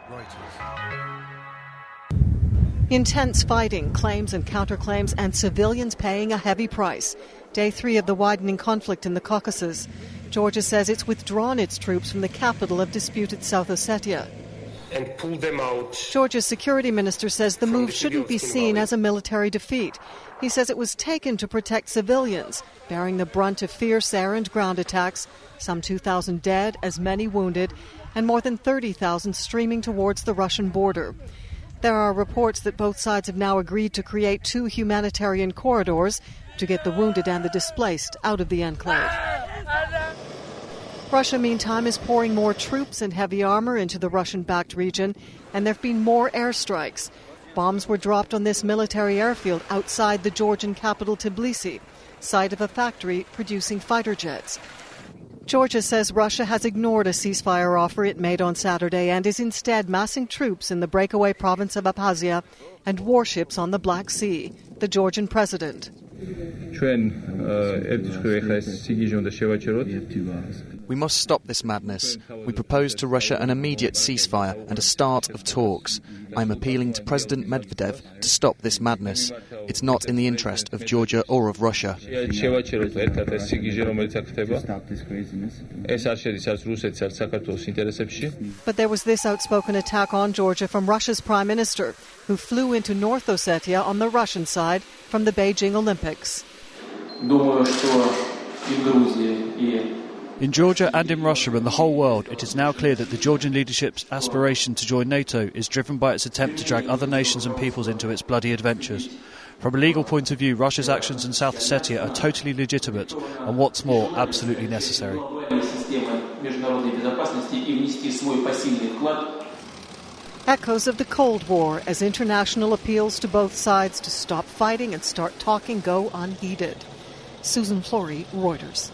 Reuters. Intense fighting, claims and counterclaims, and civilians paying a heavy price. Day 3 of the widening conflict in the Caucasus. Georgia says it's withdrawn its troops from the capital of disputed South Ossetia. And pull them out. Georgia's security minister says the move shouldn't be seen as a military defeat. He says it was taken to protect civilians, bearing the brunt of fierce air and ground attacks, some 2,000 dead, as many wounded, and more than 30,000 streaming towards the Russian border. There are reports that both sides have now agreed to create 2 humanitarian corridors to get the wounded and the displaced out of the enclave. Russia, meantime, is pouring more troops and heavy armor into the Russian-backed region, and there have been more airstrikes. Bombs were dropped on this military airfield outside the Georgian capital Tbilisi, site of a factory producing fighter jets. Georgia says Russia has ignored a ceasefire offer it made on Saturday and is instead massing troops in the breakaway province of Abkhazia and warships on the Black Sea. The Georgian president. We must stop this madness. We propose to Russia an immediate ceasefire and a start of talks. I'm appealing to President Medvedev to stop this madness. It's not in the interest of Georgia or of Russia. But there was this outspoken attack on Georgia from Russia's prime minister, who flew into North Ossetia on the Russian side from the Beijing Olympics. In Georgia and in Russia and the whole world, it is now clear that the Georgian leadership's aspiration to join NATO is driven by its attempt to drag other nations and peoples into its bloody adventures. From a legal point of view, Russia's actions in South Ossetia are totally legitimate and, what's more, absolutely necessary. Echoes of the Cold War as international appeals to both sides to stop fighting and start talking go unheeded. Susan Flory, Reuters.